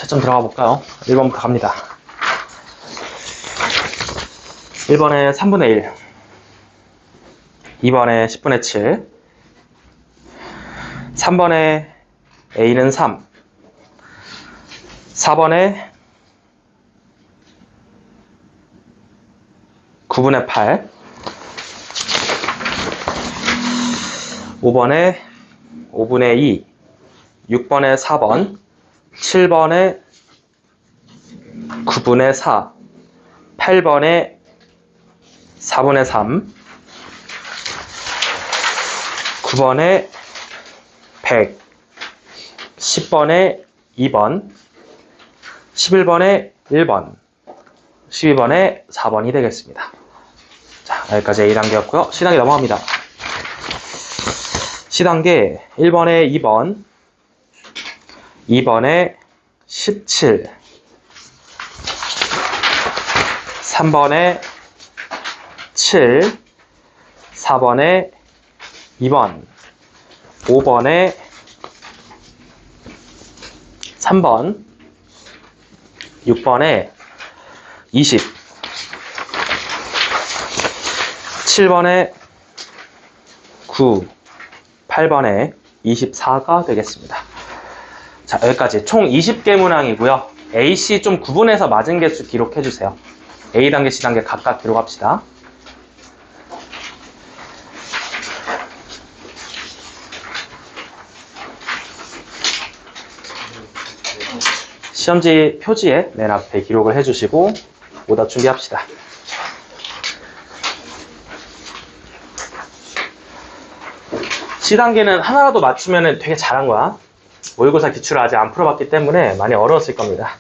채점 들어가 볼까요? 1번부터 갑니다. 1번에 3분의 1, 2번에 10분의 7, 3번에 A는 3, 4번에 9분의 8, 5번에 5분의 2, 6번에 4번, 7번에 9분의 4, 8번에 4분의 3, 9번에 100, 10번에 2번, 11번에 1번, 12번에 4번이 되겠습니다. 자, 여기까지 A단계였고요. C단계 넘어갑니다. C단계 1번에 2번, 2번에 17, 3번에 7, 4번에 2번, 5번에 3번, 6번에 20, 7번에 9, 8번에 24가 되겠습니다. 자, 여기까지 총 20개 문항이고요. A, C 좀 구분해서 맞은 개수 기록해주세요. A단계, C단계 각각 기록합시다. 시험지 표지에 맨 앞에 기록을 해주시고 오답 준비합시다. C단계는 하나라도 맞추면 되게 잘한 거야. 모의고사 기출을 아직 안 풀어봤기 때문에 많이 어려웠을 겁니다.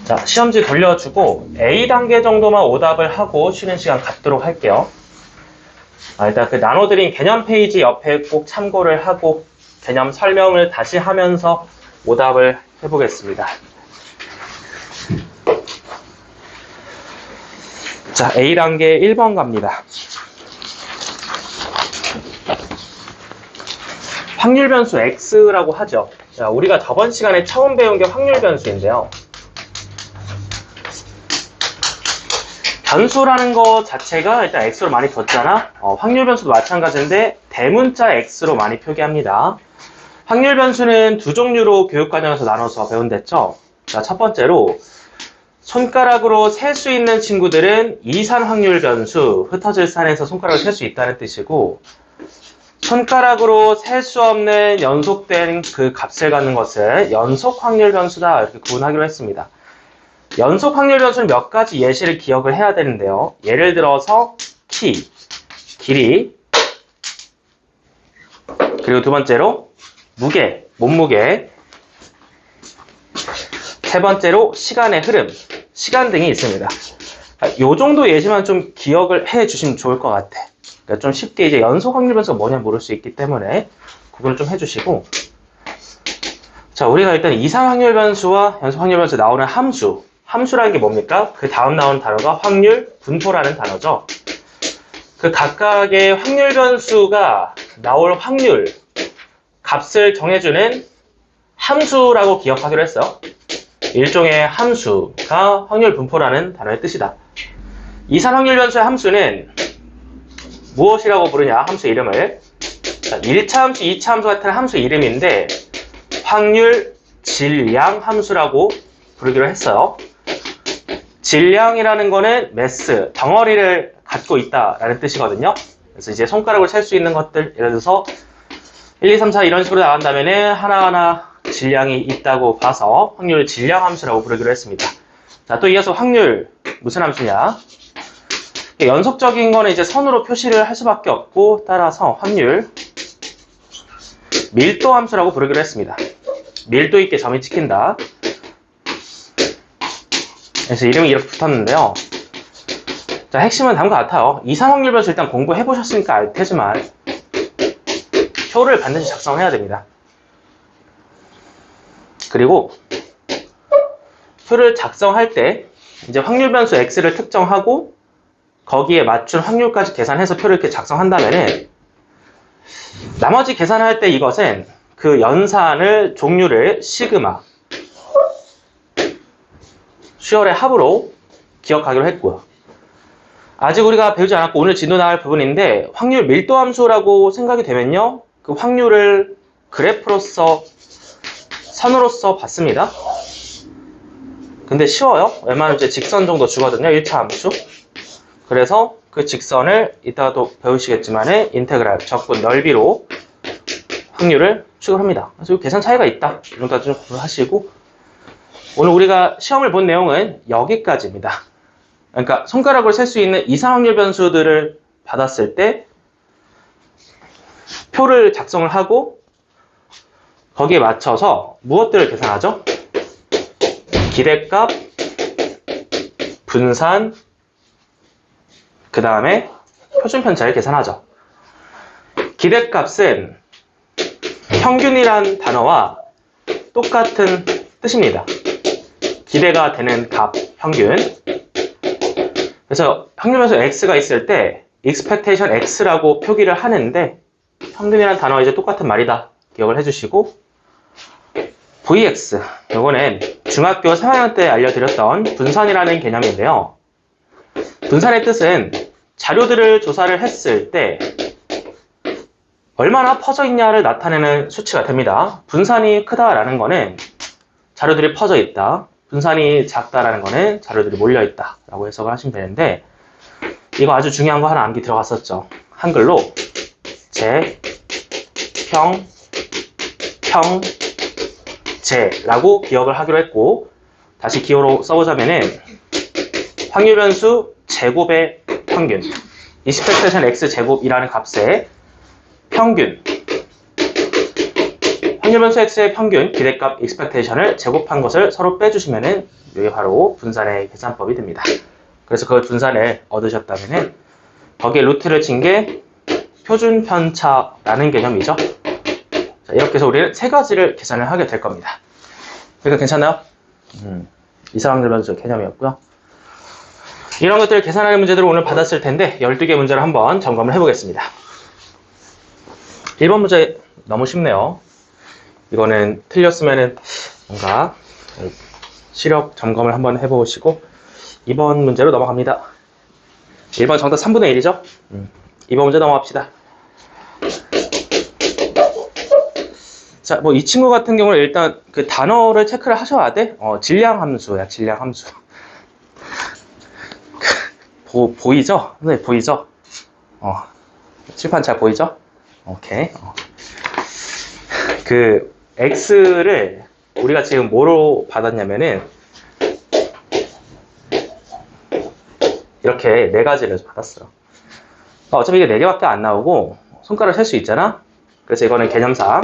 자, 시험지 돌려주고 A단계 정도만 오답을 하고 쉬는 시간 갖도록 할게요. 일단 그 나눠드린 개념 페이지 옆에 꼭 참고를 하고 개념 설명을 다시 하면서 오답을 해보겠습니다. 자, A단계 1번 갑니다. 확률 변수 X라고 하죠. 자, 우리가 저번 시간에 처음 배운 게 확률 변수인데요. 변수라는 것 자체가 일단 X로 많이 뒀잖아. 확률 변수도 마찬가지인데 대문자 X로 많이 표기합니다. 확률 변수는 두 종류로 교육과정에서 나눠서 배운댔죠. 자, 첫 번째로 손가락으로 셀 수 있는 친구들은 이산 확률 변수, 흩어질 산에서 손가락을 셀 수 있다는 뜻이고, 손가락으로 셀 수 없는 연속된 그 값을 갖는 것을 연속 확률 변수다 이렇게 구분하기로 했습니다. 연속 확률 변수는 몇 가지 예시를 기억을 해야 되는데요. 예를 들어서 키, 길이, 그리고 두 번째로 무게, 몸무게, 세 번째로 시간의 흐름, 시간 등이 있습니다. 요 정도 예시만 좀 기억을 해 주시면 좋을 것 같아. 그러니까 좀 쉽게 이제 연속 확률 변수가 뭐냐 모를 수 있기 때문에 구분을 좀 해주시고, 자, 우리가 일단 이산 확률 변수와 연속 확률 변수 나오는 함수라는 게 뭡니까? 그 다음 나오는 단어가 확률 분포라는 단어죠. 그 각각의 확률 변수가 나올 확률 값을 정해주는 함수라고 기억하기로 했어요. 일종의 함수가 확률 분포라는 단어의 뜻이다. 이산 확률 변수의 함수는 무엇이라고 부르냐? 함수 이름을. 자, 1차 함수, 2차 함수 같은 함수 이름인데 확률 질량 함수라고 부르기로 했어요. 질량이라는 거는 매스, 덩어리를 갖고 있다라는 뜻이거든요. 그래서 이제 손가락으로 셀 수 있는 것들, 예를 들어서 1, 2, 3, 4 이런 식으로 나간다면은 하나하나 질량이 있다고 봐서 확률 질량 함수라고 부르기로 했습니다. 자, 또 이어서 확률 무슨 함수냐? 연속적인 거는 이제 선으로 표시를 할 수밖에 없고, 따라서 확률 밀도 함수라고 부르기로 했습니다. 밀도 있게 점이 찍힌다. 그래서 이름이 이렇게 붙었는데요. 자, 핵심은 다음과 같아요. 이산 확률 변수 일단 공부해 보셨으니까 알 테지만 표를 반드시 작성해야 됩니다. 그리고 표를 작성할 때 이제 확률 변수 X를 특정하고 거기에 맞춘 확률까지 계산해서 표를 이렇게 작성한다면은 나머지 계산할 때 이것은 그 연산을 종류를 시그마 슈얼의 합으로 기억하기로 했고요. 아직 우리가 배우지 않았고 오늘 진도 나갈 부분인데 확률 밀도 함수라고 생각이 되면요. 그 확률을 그래프로서 선으로서 봤습니다. 근데 쉬워요. 웬만하면 이제 직선 정도 주거든요. 1차 함수. 그래서 그 직선을 이따가도 배우시겠지만 인테그랄 적분 넓이로 확률을 추측을 합니다. 그래서 계산 차이가 있다. 이 정도까지 좀 구분하시고 오늘 우리가 시험을 본 내용은 여기까지입니다. 그러니까 손가락으로 셀 수 있는 이상 확률 변수들을 받았을 때 표를 작성을 하고 거기에 맞춰서 무엇들을 계산하죠? 기대값, 분산, 그 다음에 표준 편차를 계산하죠. 기대값은 평균이란 단어와 똑같은 뜻입니다. 기대가 되는 값, 평균. 그래서 확률변수 x가 있을 때 expectation x라고 표기를 하는데 평균이란 단어와 이제 똑같은 말이다. 기억을 해주시고 vx, 이거는 중학교 3학년 때 알려드렸던 분산이라는 개념인데요. 분산의 뜻은 자료들을 조사를 했을 때 얼마나 퍼져 있냐를 나타내는 수치가 됩니다. 분산이 크다라는 거는 자료들이 퍼져 있다. 분산이 작다라는 거는 자료들이 몰려 있다 라고 해석을 하시면 되는데 이거 아주 중요한 거 하나 암기 들어갔었죠. 한글로 제, 평, 제라고 기억을 하기로 했고 다시 기호로 써보자면은 확률 변수 제곱의 평균 expectation x 제곱이라는 값의 평균 확률 변수 x의 평균 기대값 expectation을 제곱한 것을 서로 빼주시면은 이게 바로 분산의 계산법이 됩니다. 그래서 그 분산을 얻으셨다면은 거기에 루트를 친 게 표준 편차라는 개념이죠. 자, 이렇게 해서 우리는 세 가지를 계산을 하게 될 겁니다. 그러니까 괜찮나요? 이상 확률 변수 개념이었고요. 이런 것들을 계산하는 문제들을 오늘 받았을 텐데 12개 문제를 한번 점검을 해보겠습니다. 1번 문제 너무 쉽네요. 이거는 틀렸으면은 뭔가 시력 점검을 한번 해보시고 2번 문제로 넘어갑니다. 1번 정답 3분의 1이죠? 2번 문제 넘어갑시다. 자, 뭐 이 친구 같은 경우는 일단 그 단어를 체크를 하셔야 돼. 질량 함수야, 질량 함수. 보이죠? 네, 보이죠? 칠판 잘 보이죠? 오케이. 그 x를 우리가 지금 뭐로 받았냐면은 이렇게 네 가지를 받았어요. 어차피 이게 네 개밖에 안 나오고 손가락 셀 수 있잖아. 그래서 이거는 개념상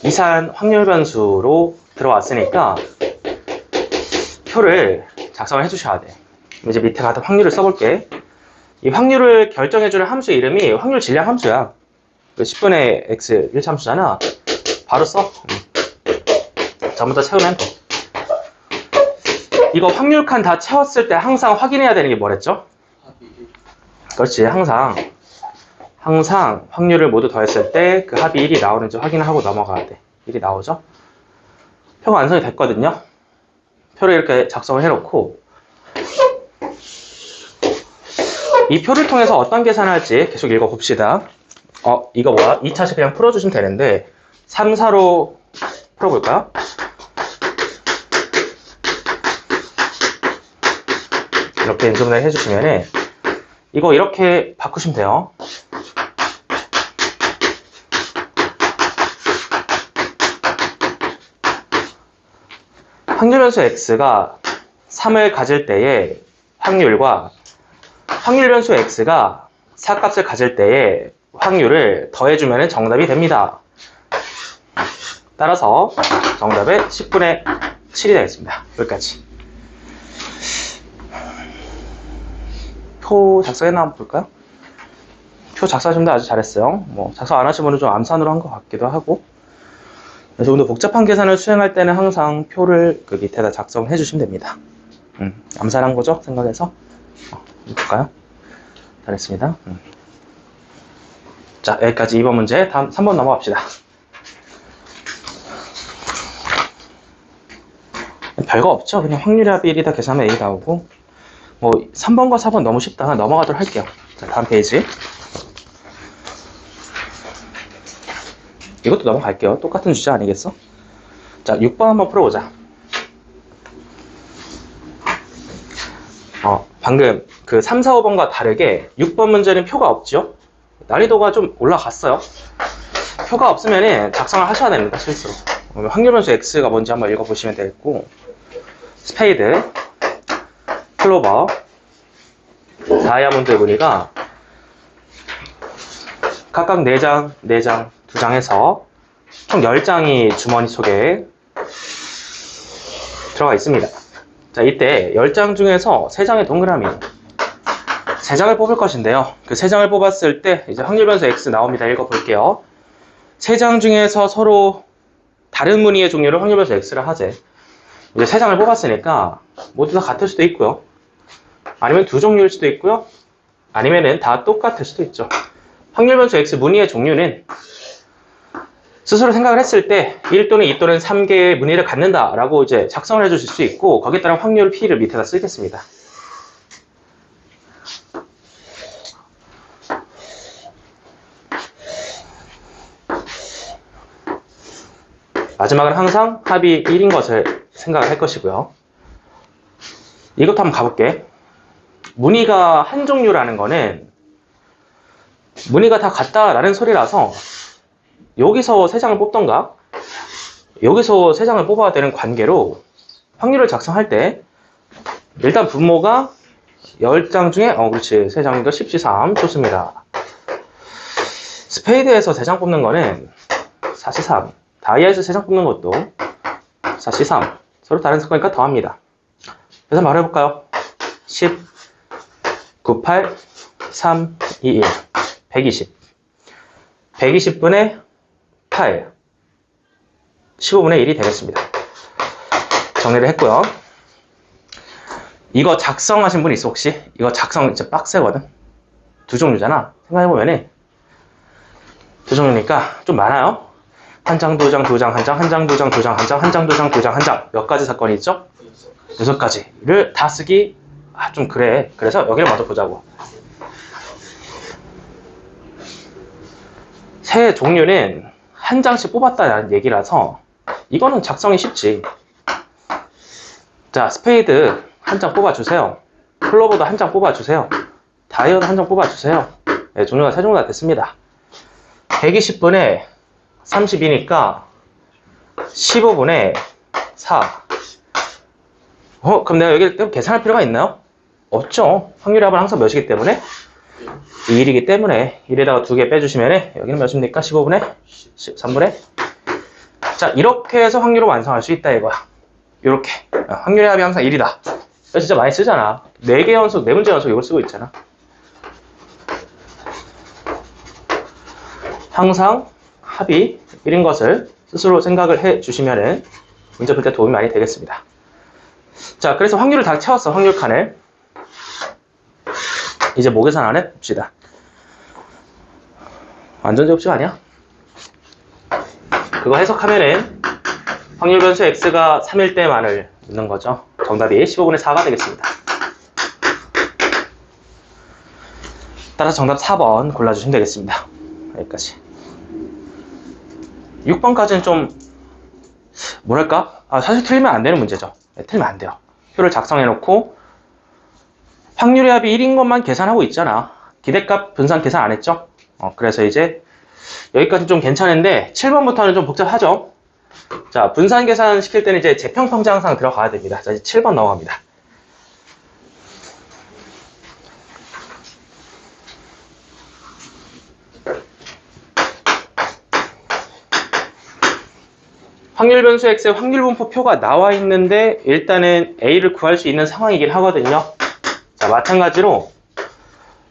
이산 확률 변수로 들어왔으니까 표를 작성을 해주셔야 돼. 이제 밑에 가서 확률을 써볼게. 이 확률을 결정해주는 함수의 이름이 확률 질량 함수야. 10분의 x 1차 함수잖아. 바로 써. 전부 다 채우면 돼. 이거 확률 칸 다 채웠을 때 항상 확인해야 되는 게 뭐랬죠? 그렇지. 항상 확률을 모두 더했을 때 그 합이 1이 나오는지 확인을 하고 넘어가야 돼. 1이 나오죠? 표가 완성이 됐거든요. 표를 이렇게 작성을 해놓고 이 표를 통해서 어떤 계산을 할지 계속 읽어봅시다. 이거 뭐야? 2차식 그냥 풀어주시면 되는데 3, 4로 풀어볼까요? 이렇게 인수분해 해주시면은 이거 이렇게 바꾸시면 돼요. 확률 변수 x가 3을 가질 때의 확률과 확률 변수 x가 4값을 가질 때의 확률을 더해주면 정답이 됩니다. 따라서 정답은 10분의 7이 되겠습니다. 여기까지. 표 작성했나 한번 볼까요? 표 작성하시면 아주 잘했어요. 뭐 작성 안 하신 분은 좀 암산으로 한 것 같기도 하고. 그래서 오늘 복잡한 계산을 수행할 때는 항상 표를 그 밑에다 작성해 주시면 됩니다. 암산한 거죠? 생각해서. 볼까요? 잘했습니다. 자, 여기까지 2번 문제. 다음 3번 넘어갑시다. 별거 없죠. 그냥 확률합이 1이다 계산하면 A 나오고, 뭐 3번과 4번 너무 쉽다. 넘어가도록 할게요. 자, 다음 페이지. 이것도 넘어갈게요. 똑같은 주제 아니겠어? 자, 6번 한번 풀어보자. 방금 그 3, 4, 5번과 다르게 6번 문제는 표가 없죠? 난이도가 좀 올라갔어요. 표가 없으면 작성을 하셔야 됩니다, 실수로. 확률 변수 X가 뭔지 한번 읽어보시면 되겠고, 스페이드, 클로버, 다이아몬드 무늬가 각각 4장, 4장, 2장 해서 총 10장이 주머니 속에 들어가 있습니다. 자, 이때 10장 중에서 3장의 동그라미 3장을 뽑을 것인데요. 그 3장을 뽑았을 때 이제 확률 변수 X 나옵니다. 읽어볼게요. 3장 중에서 서로 다른 무늬의 종류를 확률 변수 X를 하재. 이제 3장을 뽑았으니까 모두 다 같을 수도 있고요. 아니면 두 종류일 수도 있고요. 아니면은 다 똑같을 수도 있죠. 확률 변수 X 무늬의 종류는 스스로 생각을 했을 때 1 또는 2 또는 3개의 무늬를 갖는다 라고 이제 작성을 해주실 수 있고, 거기에 따른 확률 P를 밑에다 쓰겠습니다. 마지막은 항상 합이 1인 것을 생각을 할 것이고요. 이것도 한번 가볼게. 무늬가 한 종류라는 거는 무늬가 다 같다라는 소리라서 여기서 3장을 뽑던가 여기서 3장을 뽑아야 되는 관계로 확률을 작성할 때 일단 분모가 10장 중에 그렇지 3장이니까 10C3 좋습니다. 스페이드에서 3장 뽑는 거는 4C3, 다이아에서 3장 뽑는 것도 4C3, 서로 다른 습관이니까 더합니다. 그래서 말해볼까요? 10, 9, 8, 3, 2, 1, 120. 120분의 8, 15분의 1이 되겠습니다. 정리를 했고요. 이거 작성하신 분 있어 혹시? 이거 작성 진짜 빡세거든. 두 종류잖아. 생각해보면은 두 종류니까 좀 많아요. 한 장, 두 장, 두 장, 한 장, 한 장, 두 장, 두 장, 한 장, 한 장, 두 장, 두 장, 한 장. 몇 가지 사건이 있죠? 6가지를 다 쓰기 좀 그래. 그래서 여기를 먼저 보자고. 세 종류는 한 장씩 뽑았다는 얘기라서 이거는 작성이 쉽지. 자, 스페이드 한 장 뽑아주세요. 클로버도 한 장 뽑아주세요. 다이어도 한 장 뽑아주세요. 네, 종류가 3종류가 됐습니다. 120분의 32니까 15분의 4. 그럼 내가 여기 계산할 필요가 있나요? 없죠. 확률의 합은 항상 몇이기 때문에? 2일이기 때문에 1에다가 2개 빼주시면 여기는 몇입니까? 15분의 13분의. 자, 이렇게 해서 확률을 완성할 수 있다 이거야. 이렇게 확률의 합이 항상 1이다. 이거 진짜 많이 쓰잖아. 4개 연속, 4문제 연속 이걸 쓰고 있잖아. 항상 합이 1인 것을 스스로 생각을 해 주시면 문제 풀 때 도움이 많이 되겠습니다. 자, 그래서 확률을 다 채웠어. 확률 칸을. 이제 뭐 계산하네? 봅시다. 완전 제곱식 아니야? 그거 해석하면은 확률 변수 x가 3일 때만을 묻는 거죠. 정답이 15분의 4가 되겠습니다. 따라서 정답 4번 골라주시면 되겠습니다. 여기까지. 6번까지는 좀 뭐랄까? 사실 틀리면 안 되는 문제죠. 네, 틀리면 안 돼요. 표를 작성해놓고 확률의 합이 1인 것만 계산하고 있잖아. 기대값 분산 계산 안 했죠? 그래서 이제 여기까지 좀 괜찮은데 7번부터는 좀 복잡하죠? 자, 분산 계산 시킬 때는 이제 재평평제 항상 들어가야 됩니다. 자, 이제 7번 넘어갑니다. 확률 변수 x의 확률 분포 표가 나와 있는데 일단은 a를 구할 수 있는 상황이긴 하거든요. 자, 마찬가지로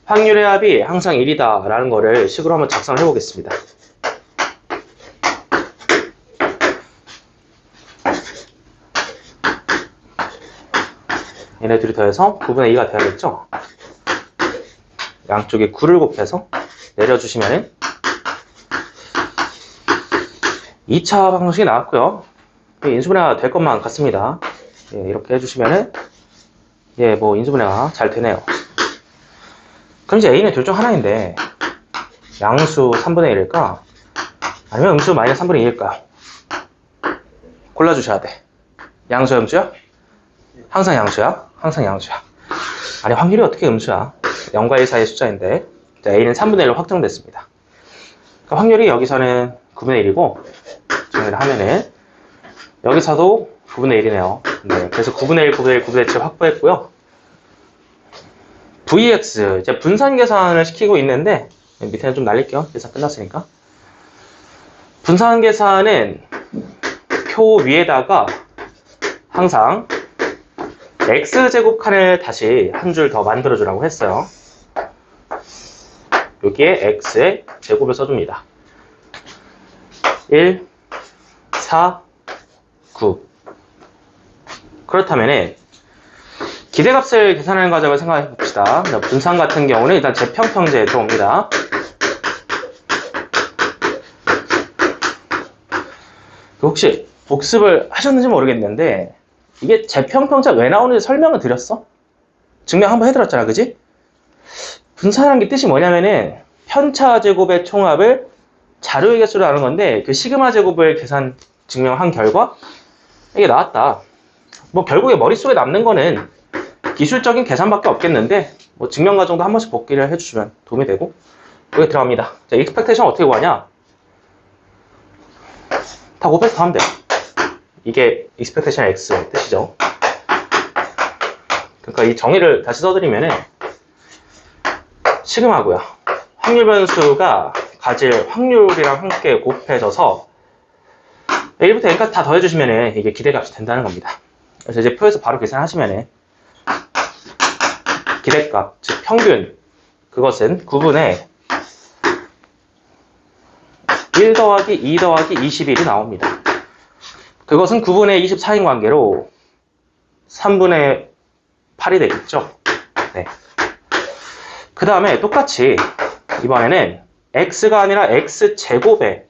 확률의 합이 항상 1이다 라는 거를 식으로 한번 작성을 해보겠습니다. 얘네 둘이 더해서 9분의 2가 돼야겠죠? 양쪽에 9를 곱해서 내려주시면은 2차 방정식이 나왔고요. 인수분해가 될 것만 같습니다. 예, 이렇게 해주시면은 예, 뭐 인수분해가 잘 되네요. 그럼 이제 A는 둘 중 하나인데 양수 3분의 1일까? 아니면 음수 마이너스 3분의 2일까요? 골라주셔야 돼. 양수야, 음수야? 항상 양수야? 항상 양수야. 아니, 확률이 어떻게 음수야? 0과 1 사이의 숫자인데 자, A는 3분의 1로 확정됐습니다. 그러니까 확률이 여기서는 9분의 1이고 정리를 하면은 여기서도 9분의 1이네요. 네, 그래서 9분의 1, 9분의 1, 9분의 7 확보했고요. VX, 이제 분산 계산을 시키고 있는데 밑에는 좀 날릴게요. 계산 끝났으니까. 분산 계산은 표 위에다가 항상 X제곱 칸을 다시 한 줄 더 만들어주라고 했어요. 여기에 X의 제곱을 써줍니다. 1, 4, 9. 그렇다면 기대값을 계산하는 과정을 생각해 봅시다. 분산 같은 경우는 일단 재평평제에 들어옵니다. 혹시 복습을 하셨는지 모르겠는데 이게 재평평자 왜 나오는지 설명을 드렸어? 증명 한번 해드렸잖아, 그지? 분산하는 게 뜻이 뭐냐면은 편차 제곱의 총합을 자료의 개수로 나눈 건데 그 시그마 제곱을 계산 증명한 결과 이게 나왔다. 뭐 결국에 머릿속에 남는 거는 기술적인 계산밖에 없겠는데 뭐 증명 과정도 한 번씩 복기를 해주시면 도움이 되고 여기 들어갑니다. 자, 익스펙테이션 어떻게 구하냐? 다 곱해서 더하면 돼요. 이게 expectation x의 뜻이죠. 그러니까 이 정의를 다시 써드리면은 시그마고요. 확률 변수가 가질 확률이랑 함께 곱해져서 1부터 n까지 다 더해주시면은 이게 기대값이 된다는 겁니다. 그래서 이제 표에서 바로 계산하시면은 기대값, 즉 평균, 그것은 9분의 1 더하기 2 더하기 21이 나옵니다. 그것은 9분의 24인 관계로 3분의 8이 되겠죠. 네. 그 다음에 똑같이 이번에는 x가 아니라 x제곱의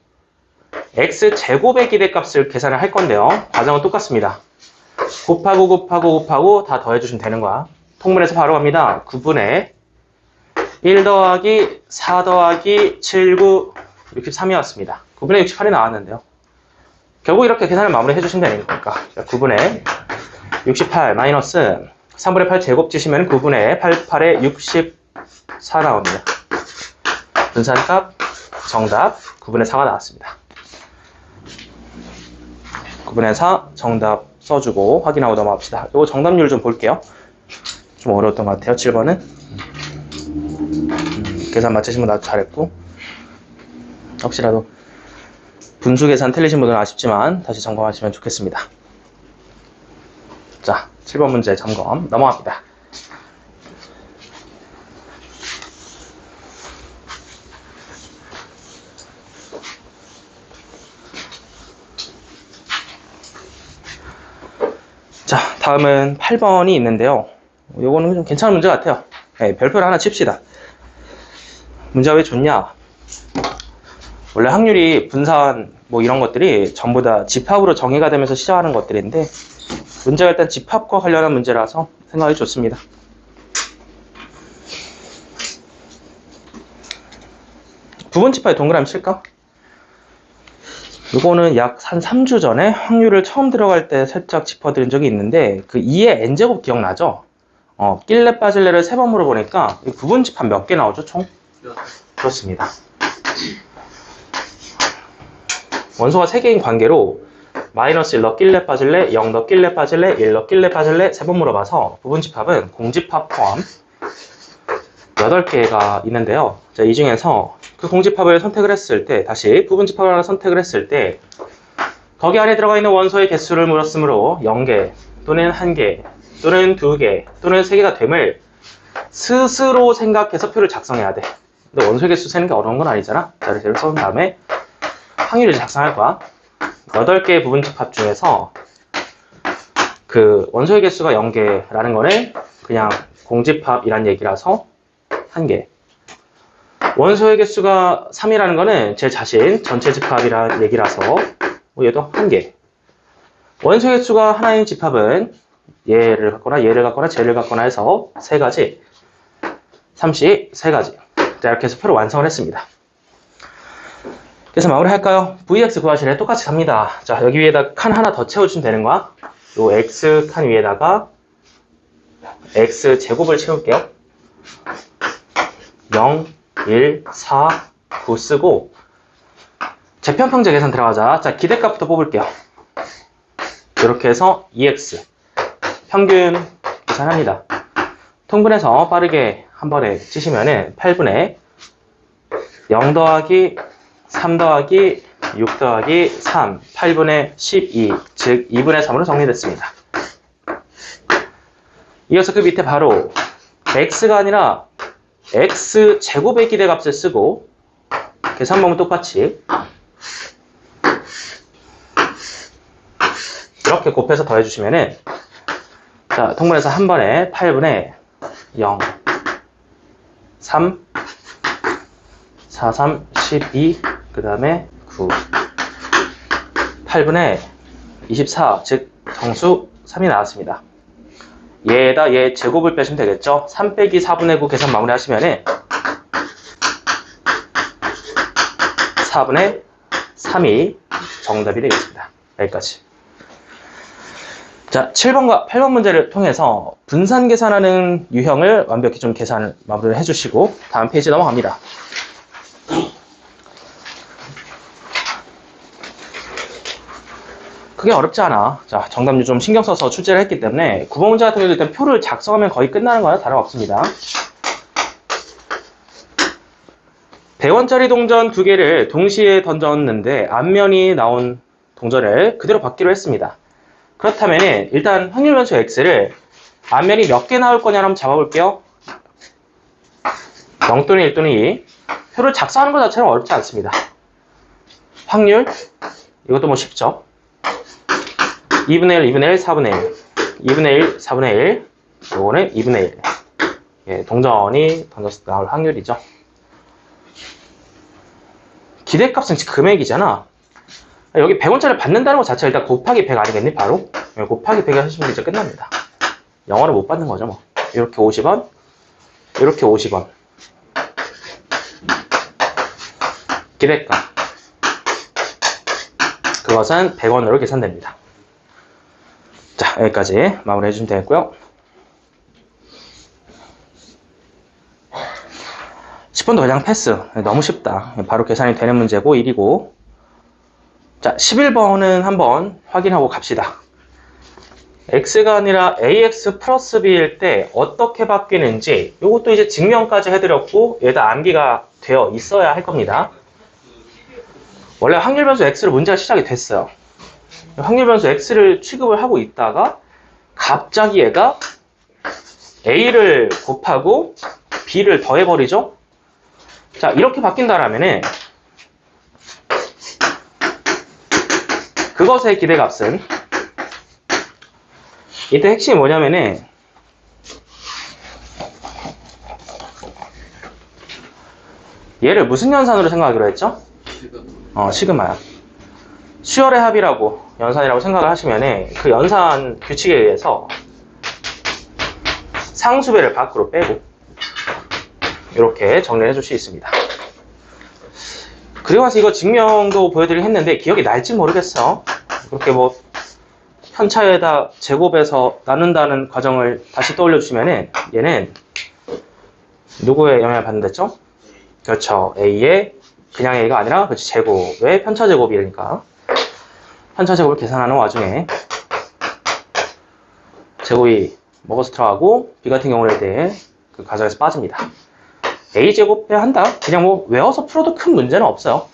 기대값을 계산을 할 건데요. 과정은 똑같습니다. 곱하고 다 더해주시면 되는 거야. 통분해서 바로 갑니다. 9분의 1 더하기 4 더하기 7, 9, 63이었습니다. 9분의 68이 나왔는데요. 결국 이렇게 계산을 마무리 해주시면 되는 거니까 9분의 68 마이너스 3분의 8 제곱 지시면 9분의 88에 64 나옵니다. 분산값 정답 9분의 4가 나왔습니다. 9분의 4 정답 써주고 확인하고 넘어갑시다. 이거 정답률 좀 볼게요. 좀 어려웠던 것 같아요. 7번은 계산 맞추신 분 나도 잘했고 혹시라도 분수 계산 틀리신 분들은 아쉽지만 다시 점검하시면 좋겠습니다. 자, 7번 문제 점검 넘어갑니다. 자, 다음은 8번이 있는데요. 요거는 좀 괜찮은 문제 같아요. 네, 별표를 하나 칩시다. 문제가 왜 좋냐? 원래 확률이 분산 뭐 이런 것들이 전부 다 집합으로 정의가 되면서 시작하는 것들인데 문제가 일단 집합과 관련한 문제라서 생각이 좋습니다. 부분 집합에 동그라미 칠까? 이거는 약 한 3주 전에 확률을 처음 들어갈 때 살짝 짚어드린 적이 있는데 그 2의 n제곱 기억나죠? 낄래 빠질래를 3번 물어보니까 부분 집합 몇 개 나오죠 총? 그렇습니다. 원소가 3개인 관계로 마이너스 1 넣길래 빠질래, 0 넣길래 빠질래, 1 넣길래 빠질래 3번 물어봐서 부분 집합은 공집합 포함 8개가 있는데요. 자, 이 중에서 그 공집합을 선택을 했을 때 다시 부분 집합을 하나 선택을 했을 때 거기 안에 들어가 있는 원소의 개수를 물었으므로 0개 또는 1개 또는 2개 또는 3개가 됨을 스스로 생각해서 표를 작성해야 돼. 근데 원소의 개수 세는 게 어려운 건 아니잖아. 자, 그래서 써준 다음에 확률을 작성할 거야. 8개의 부분 집합 중에서 그 원소의 개수가 0개라는 거는 그냥 공집합이란 얘기라서 1개. 원소의 개수가 3이라는 거는 제 자신 전체 집합이라는 얘기라서 얘도 1개. 원소의 개수가 하나인 집합은 얘를 갖거나 쟤를 갖거나 해서 3가지, 3씩 3가지. 자, 이렇게 해서 표를 완성을 했습니다. 그래서 마무리 할까요? VX 구하실래 똑같이 갑니다. 자, 여기 위에다 칸 하나 더 채워주시면 되는 거야. 요 X 칸 위에다가 X 제곱을 채울게요. 0, 1, 4, 9 쓰고 재편평제 계산 들어가자. 자, 기대값부터 뽑을게요. 이렇게 해서 EX 평균 계산합니다. 통분해서 빠르게 한 번에 치시면은 8분의 0 더하기 3 더하기 6 더하기 3 8분의 12 즉 2분의 3으로 정리됐습니다. 이어서 그 밑에 바로 x가 아니라 x 제곱의 기대값을 쓰고 계산법은 똑같이 이렇게 곱해서 더해주시면은 자, 통분해서 한 번에 8분의 0 3 4, 3, 12 그 다음에 9 8분의 24 즉 정수 3이 나왔습니다. 얘에다 얘 제곱을 빼시면 되겠죠. 3 빼기 4분의 9 계산 마무리 하시면은 4분의 3이 정답이 되겠습니다. 여기까지. 자, 7번과 8번 문제를 통해서 분산 계산하는 유형을 완벽히 좀 계산을 마무리를 해주시고 다음 페이지 넘어갑니다. 그게 어렵지 않아. 자, 정답률 좀 신경 써서 출제를 했기 때문에 9번 문제 같은 경우도 일단 표를 작성하면 거의 끝나는 거나 다름없습니다. 100원짜리 동전 2개를 동시에 던졌는데 앞면이 나온 동전을 그대로 받기로 했습니다. 그렇다면 일단 확률 변수 x를 앞면이 몇 개 나올 거냐 한번 잡아볼게요. 0 또는 1 또는 2. 표를 작성하는 것 자체는 어렵지 않습니다. 확률 이것도 뭐 쉽죠. 2분의 1, 2분의 1, 4분의 1 2분의 1, 4분의 1 요거는 2분의 1 예, 동전이 던졌을 때 나올 확률이죠. 기대값은 금액이잖아. 여기 100원짜리 받는다는 것 자체가 일단 곱하기 100 아니겠니? 바로 곱하기 100 하시면 이제 끝납니다. 영어를 못 받는 거죠 뭐. 이렇게 50원 이렇게 50원 기대값 그것은 100원으로 계산됩니다. 자, 여기까지 마무리 해주시면 되겠고요. 10번도 그냥 패스. 너무 쉽다. 바로 계산이 되는 문제고 1이고. 자, 11번은 한번 확인하고 갑시다. x가 아니라 ax 플러스 b일 때 어떻게 바뀌는지 이것도 이제 증명까지 해드렸고 얘다 암기가 되어 있어야 할 겁니다. 원래 확률 변수 x로 문제가 시작이 됐어요. 확률 변수 x를 취급을 하고 있다가 갑자기 얘가 a를 곱하고 b를 더해버리죠. 자, 이렇게 바뀐다라면은 그것의 기대값은 이때 핵심이 뭐냐면은 얘를 무슨 연산으로 생각하기로 했죠? 시그마야. 수열의 합이라고 연산이라고 생각을 하시면은 그 연산 규칙에 의해서 상수배를 밖으로 빼고 이렇게 정리를 해줄 수 있습니다. 그리고 나서 이거 증명도 보여드리긴 했는데 기억이 날지 모르겠어. 그렇게 뭐 편차에다 제곱해서 나눈다는 과정을 다시 떠올려 주시면은 얘는 누구의 영향을 받는댔죠? 그렇죠. A의 그냥 A가 아니라 그렇지 제곱의 편차 제곱이니까 편차 제곱을 계산하는 와중에 제곱이 먹어서 들어가고 B 같은 경우에 대해 그 과정에서 빠집니다. A 제곱에 한다. 그냥 뭐 외워서 풀어도 큰 문제는 없어요.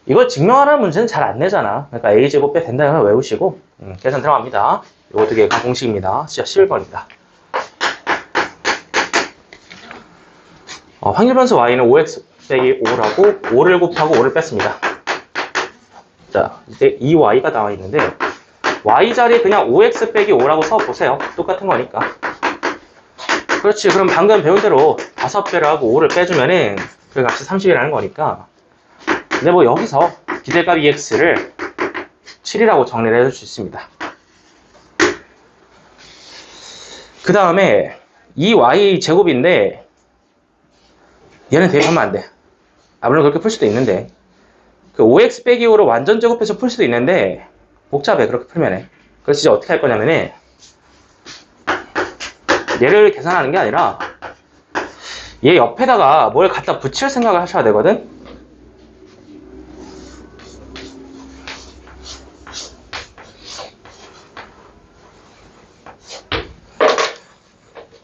이걸 증명하라는 문제는 잘 안 내잖아. 그러니까 A 제곱에 된다는 걸 외우시고 계산 들어갑니다. 이거 두 개가 공식입니다. 진짜 11번입니다. 확률 변수 y는 5x 빼기 5라고 5를 곱하고 5를 뺐습니다. 자, 이제 2y가 나와 있는데 y 자리에 그냥 5x 빼기 5라고 써보세요. 똑같은 거니까. 그렇지. 그럼 방금 배운 대로 5배를 하고 5를 빼주면은 그 값이 30이라는 거니까. 근데 뭐 여기서 기대값 EX를 7이라고 정리를 해줄 수 있습니다. 그 다음에 이 y 제곱인데 얘는 대입하면 안 돼. 물론 그렇게 풀 수도 있는데 그 5x 빼기 5로 완전 제곱해서 풀 수도 있는데 복잡해 그렇게 풀면. 그래서 이제 어떻게 할 거냐면은 얘를 계산하는 게 아니라 얘 옆에다가 뭘 갖다 붙일 생각을 하셔야 되거든.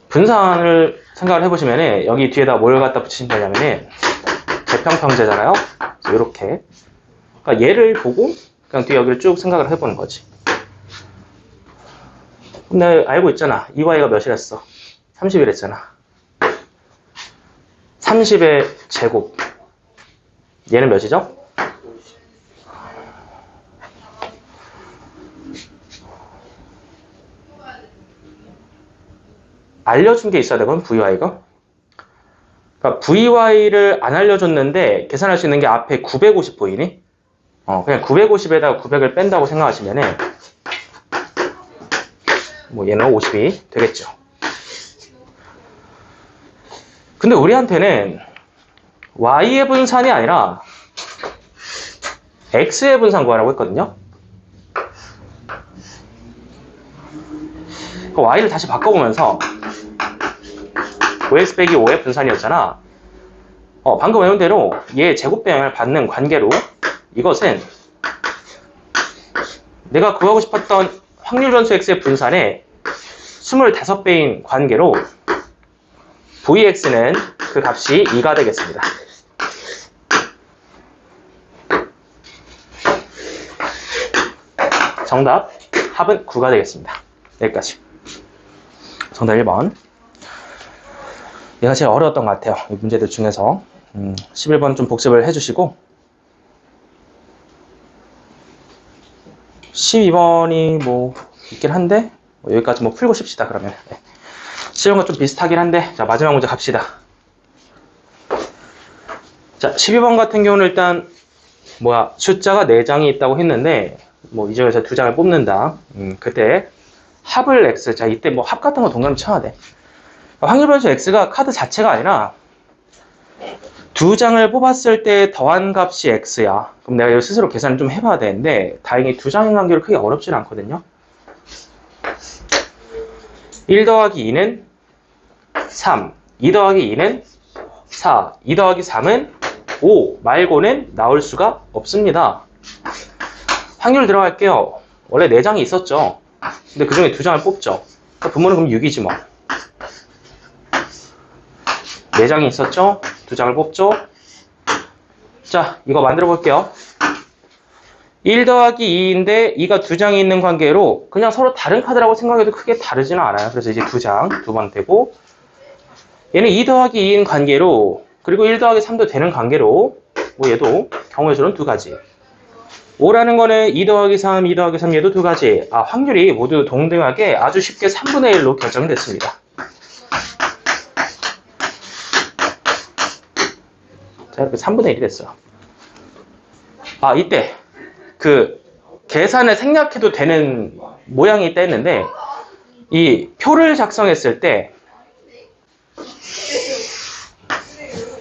분산을 생각을 해보시면 여기 뒤에다 뭘 갖다 붙이신 거냐면은 재평평제잖아요. 이렇게. 그러니까 얘를 보고 그냥 뒤에 여기를 쭉 생각을 해보는 거지. 근데 알고 있잖아. 이 y가 몇이랬어? 30이랬잖아. 30의 제곱. 얘는 몇이죠? 알려준 게 있어야 되거든, VY가. 그러니까 VY를 안 알려줬는데 계산할 수 있는 게 앞에 950 보이니? 그냥 950에다가 900을 뺀다고 생각하시면은 뭐 얘는 50이 되겠죠. 근데 우리한테는 Y의 분산이 아니라 X의 분산 구하라고 했거든요. Y를 다시 바꿔보면서 5x 빼기 5의 분산이었잖아. 방금 외운 대로 얘 제곱배 영향을 받는 관계로 이것은 내가 구하고 싶었던 확률 변수 x의 분산의 25배인 관계로 vx는 그 값이 2가 되겠습니다. 정답 합은 9가 되겠습니다. 여기까지. 정답 1번. 얘가 제일 어려웠던 것 같아요. 이 문제들 중에서 11번 좀 복습을 해주시고 12번이 뭐 있긴 한데 여기까지 뭐 풀고 싶시다 그러면. 11번과 좀 비슷하긴 한데 자 마지막 문제 갑시다. 자 12번 같은 경우는 일단 숫자가 4장이 있다고 했는데 뭐 이 중에서 2장을 뽑는다. 그때 합을 x. 자 이때 뭐 합 같은 거 동그라미 쳐야 돼. 확률 변수 x가 카드 자체가 아니라 2장을 뽑았을 때 더한 값이 x야. 그럼 내가 이거 스스로 계산을 좀 해봐야 되는데 다행히 2장의 관계로 크게 어렵지는 않거든요. 1 더하기 2는 3, 2 더하기 2는 4, 2 더하기 3은 5 말고는 나올 수가 없습니다. 확률 들어갈게요. 원래 4장이 있었죠. 근데 그 중에 2장을 뽑죠. 분모는 그럼 6이지 뭐. 4장이 있었죠? 2장을 뽑죠? 자, 이거 만들어 볼게요. 1 더하기 2인데 2가 2장이 있는 관계로 그냥 서로 다른 카드라고 생각해도 크게 다르지는 않아요. 그래서 이제 2장, 2번 되고 얘는 2 더하기 2인 관계로 그리고 1 더하기 3도 되는 관계로 뭐 얘도 경우의 수는 2가지. 5라는 거는 2 더하기 3, 2 더하기 3 얘도 2가지. 확률이 모두 동등하게 아주 쉽게 3분의 1로 결정됐습니다. 자, 이렇게 3분의 1이 됐어요. 이때 그 계산을 생략해도 되는 모양이 있다 했는데 이 표를 작성했을 때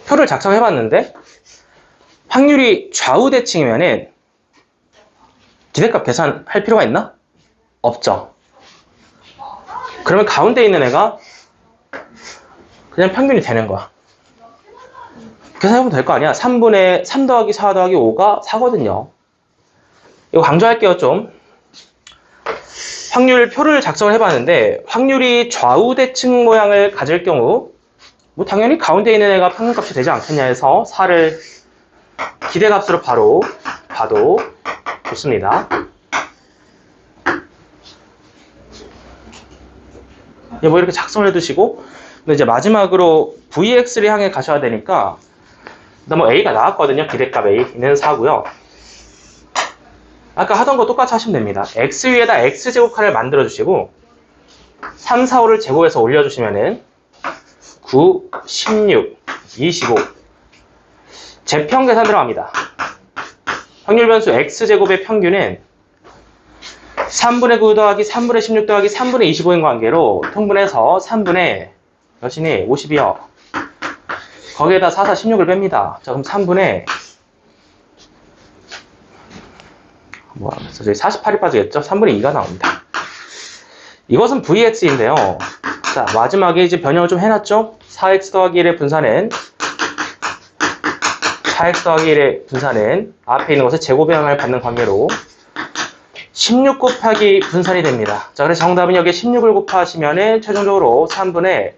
표를 작성해봤는데 확률이 좌우대칭이면은 기대값 계산할 필요가 있나? 없죠. 그러면 가운데 있는 애가 그냥 평균이 되는 거야. 계산해보면 될 거 아니야. 3 더하기 4 더하기 5가 4거든요. 이거 강조할게요, 좀. 확률 표를 작성을 해봤는데 확률이 좌우대칭 모양을 가질 경우 뭐 당연히 가운데 있는 애가 평균값이 되지 않겠냐 해서 4를 기대값으로 바로 봐도 좋습니다. 뭐 이렇게 작성을 해두시고 근데 이제 마지막으로 VX를 향해 가셔야 되니까 일단 뭐 A가 나왔거든요. 기대값 A는 4고요. 아까 하던 거 똑같이 하시면 됩니다. X 위에다 X제곱 칸을 만들어 주시고 3, 4, 5를 제곱해서 올려주시면은 9, 16, 25 재평 계산 들어갑니다. 확률 변수 x제곱의 평균은 3분의 9 더하기 3분의 16 더하기 3분의 25인 관계로 통분해서 3분의 여신이 50이요. 거기에다 4, 4, 16을 뺍니다. 자, 그럼 3분의 저기 48이 빠지겠죠? 3분의 2가 나옵니다. 이것은 vx인데요. 자, 마지막에 이제 변형을 좀 해놨죠? 4x 더하기 1의 분산은 4x 더하기 1의 분산은 앞에 있는 것의 제곱변형을 받는 관계로 16 곱하기 분산이 됩니다. 자, 그래서 정답은 여기에 16을 곱하시면 최종적으로 3분의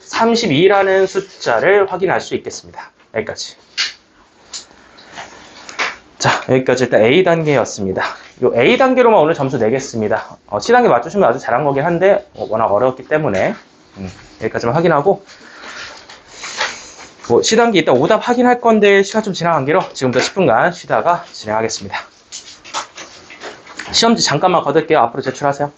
32라는 숫자를 확인할 수 있겠습니다. 여기까지. 자, 여기까지 일단 A단계였습니다. 이 A단계로만 오늘 점수 내겠습니다. C단계 맞추시면 아주 잘한 거긴 한데 워낙 어려웠기 때문에 여기까지만 확인하고 C단계 이따 오답 확인할 건데 시간 좀 지나간 게로 지금부터 10분간 쉬다가 진행하겠습니다. 시험지 잠깐만 거둘게요. 앞으로 제출하세요.